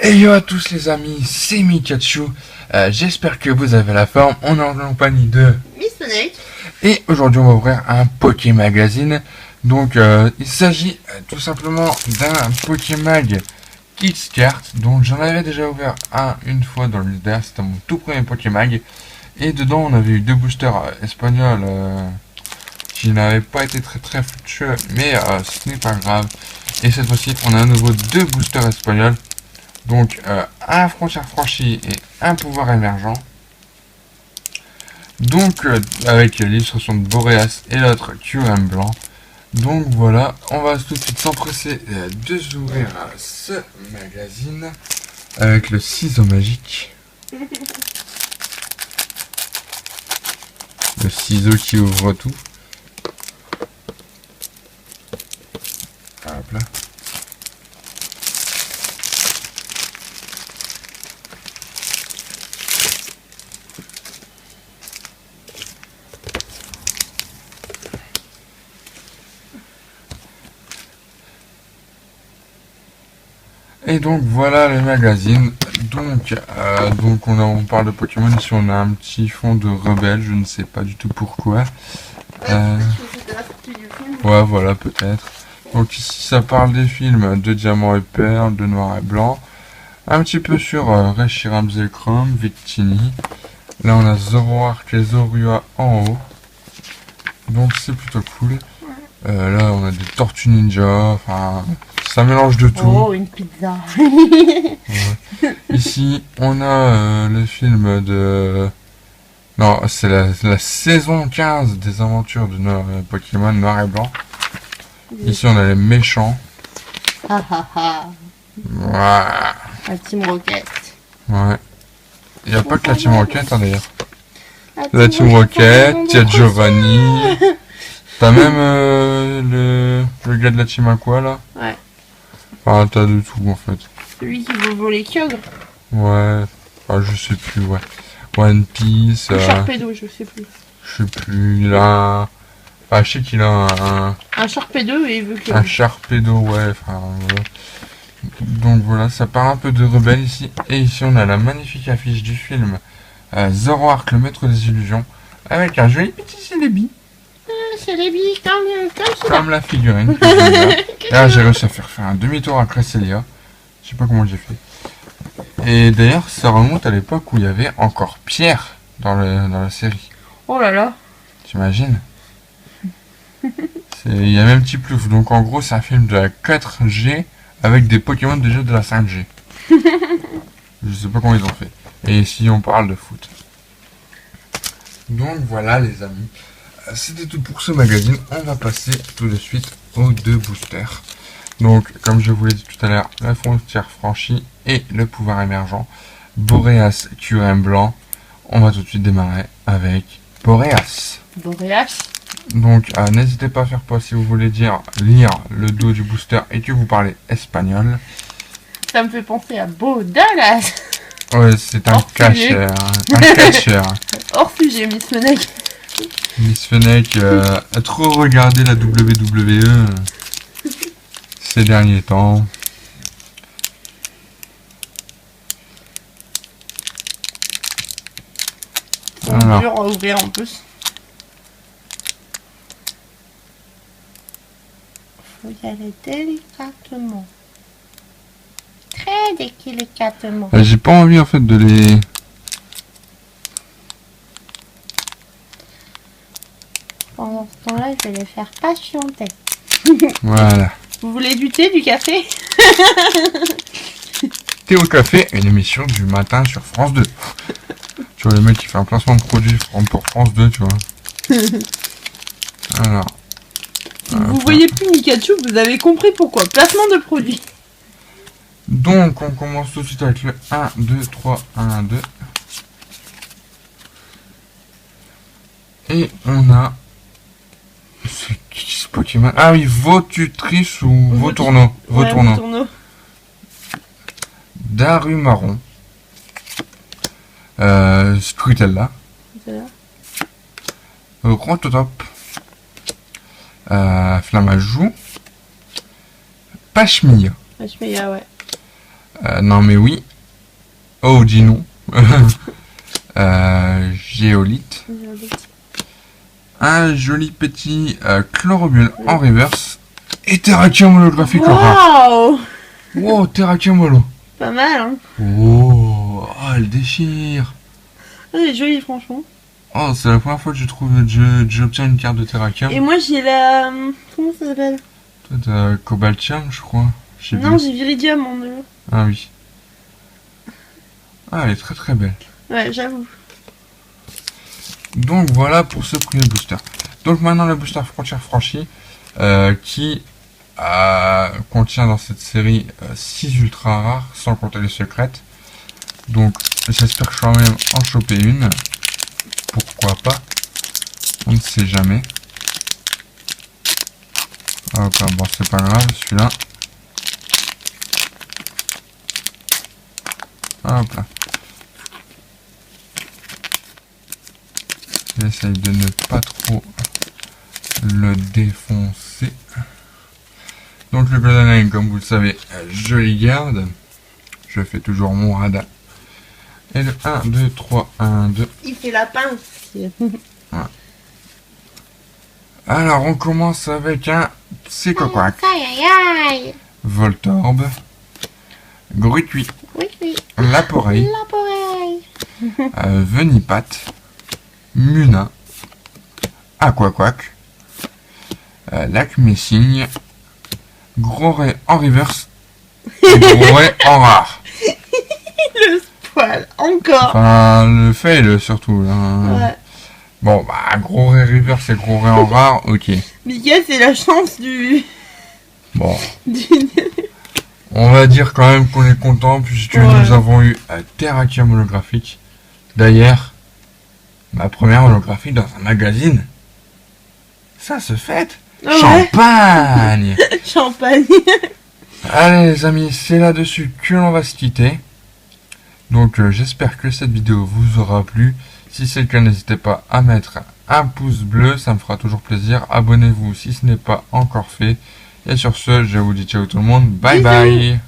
Et yo à tous les amis, c'est Mikachu. J'espère que vous avez la forme. On est en compagnie de Miss Snake. Et aujourd'hui on va ouvrir un Pokémagazine. Donc il s'agit tout simplement d'un Pokémag Kickstarter. Donc j'en avais déjà ouvert une fois dans l'univers. C'était mon tout premier Pokémag. Et dedans on avait eu deux boosters espagnols qui n'avaient pas été très fructueux. Mais ce n'est pas grave. Et cette fois-ci on a à nouveau deux boosters espagnols. Donc un frontière franchie et un pouvoir émergent. Donc avec l'illustration de Boréas et l'autre QM blanc. Donc voilà, on va tout de suite s'empresser de ouvrir ce magazine avec le ciseau magique. Le ciseau qui ouvre tout. Hop là. Et donc voilà les magazines. Donc on parle de Pokémon. Ici on a un petit fond de rebelle, je ne sais pas du tout pourquoi. Ouais voilà peut-être. Donc ici ça parle des films de Diamant et Perle, de Noir et Blanc. Un petit peu sur Reshiram Zekrom, Victini. Là on a Zoroark et Zorua en haut. Donc c'est plutôt cool. Là on a des Tortues Ninja, enfin ça mélange de tout. Oh, une pizza. Ouais. Ici on a le film de... Non, c'est la saison 15 des aventures de Pokémon Noir et Blanc. Ici on a les méchants. Ah ah ah. Ouais. La Team Rocket. Ouais. Il n'y a pas que la Team Rocket hein, d'ailleurs. La Team Rocket, il y a Giovanni. T'as même le gars de la Team Aqua là. Ouais. Enfin t'as de tout en fait. Celui qui veut voler Kyogre. Ouais. Enfin je sais plus ouais. One Piece. Le Sharpedo, je sais plus. Je sais plus. Il a Enfin je sais qu'il a un Sharpedo et il veut que... Un Sharpedo ouais. Enfin voilà. Donc voilà, ça part un peu de rebelle ici. Et ici on a la magnifique affiche du film Zoroark, le maître des illusions. Avec un joli petit Celebi. Celebi comme Comme la figurine. Là j'ai réussi à faire un demi-tour à Cresselia. Je sais pas comment j'ai fait. Et d'ailleurs ça remonte à l'époque où il y avait encore Pierre dans la série. Oh là là. T'imagines? Il y a même petit plouf. Donc en gros c'est un film de la 4G avec des Pokémon déjà de la 5G. Je sais pas comment ils ont fait. Et ici on parle de foot. Donc voilà les amis. C'était tout pour ce magazine. On va passer tout de suite aux deux boosters. Donc comme je vous l'ai dit tout à l'heure, la frontière franchie et le pouvoir émergent. Boréas QM blanc. On va tout de suite démarrer avec Boréas. Boréas. Donc n'hésitez pas à faire pause si vous voulez lire le dos du booster et que vous parlez espagnol. Ça me fait penser à Bodalas. Ouais, c'est un catcheur. Un catcheur. Hors sujet, Miss Snake. Miss Fennec a trop regardé la WWE ces derniers temps. C'est dur à ouvrir en plus. Faut y aller délicatement. Très délicatement. J'ai pas envie en fait de les... Pendant ce temps-là, je vais les faire patienter. Voilà. Vous voulez du thé, du café? Thé au café, une émission du matin sur France 2. Tu vois le mec qui fait un placement de produit pour France 2, tu vois. Alors. Vous voyez plus Mikachu, vous avez compris pourquoi. Placement de produit. Donc on commence tout de suite avec le 1, 2, 3, 1, 2. Et on a... C'est qui ce Pokémon? Ah oui, Votutrice ou Votourneau. Votourneau. Darumaron. Scrutella. Rototop. Flamajou. Pashmia. Pashmia, ouais. Non mais oui. Oh, dis non. Géolite. Un joli petit chlorobule en reverse. Et Terrakium holographique en rare. Waouh! Wow, Terrakium holo. Pas mal, hein? Oh, elle déchire. Ah, elle est jolie, franchement. Oh, c'est la première fois que j'obtiens une carte de Terrakium. Et moi, j'ai la... Comment ça s'appelle? Toi, t'as Cobaltium, je crois. Je sais Non, plus. j'ai Viridium en deux. Ah oui. Ah, elle est très très belle. Ouais, j'avoue. Donc voilà pour ce premier booster. Donc maintenant le booster frontière franchie qui contient dans cette série 6 ultra rares sans compter les secrètes. Donc j'espère que je vais même en choper une. Pourquoi pas? On ne sait jamais. Hop là, bon c'est pas grave celui-là. Hop là. J'essaye de ne pas trop le défoncer. Donc le Golden Line, comme vous le savez, je les garde. Je fais toujours mon radar. Et le 1, 2, 3, 1, 2. Il fait la pince. Voilà. Alors on commence avec un Psychoquack, Voltorb, Gruitui, Laporeille, Venipat, Muna, Aquaquack, Lac Messing, Gros Ray en reverse et Gros Ray en rare. Le spoil, encore. Enfin, le fail surtout. Là. Ouais. Bon, bah, Gros Ray reverse et Gros Ray en rare, ok. Mika, c'est la chance du... Bon, du... on va dire quand même qu'on est content puisque Ouais. nous avons eu un Terrakium holographique. D'ailleurs, ma première holographique dans un magazine. Ça se fête. Ah ouais. Champagne. Champagne. Allez les amis, c'est là-dessus que l'on va se quitter. Donc j'espère que cette vidéo vous aura plu. Si c'est le cas, n'hésitez pas à mettre un pouce bleu, ça me fera toujours plaisir. Abonnez-vous si ce n'est pas encore fait. Et sur ce, je vous dis ciao tout le monde. Bye Bisous. bye.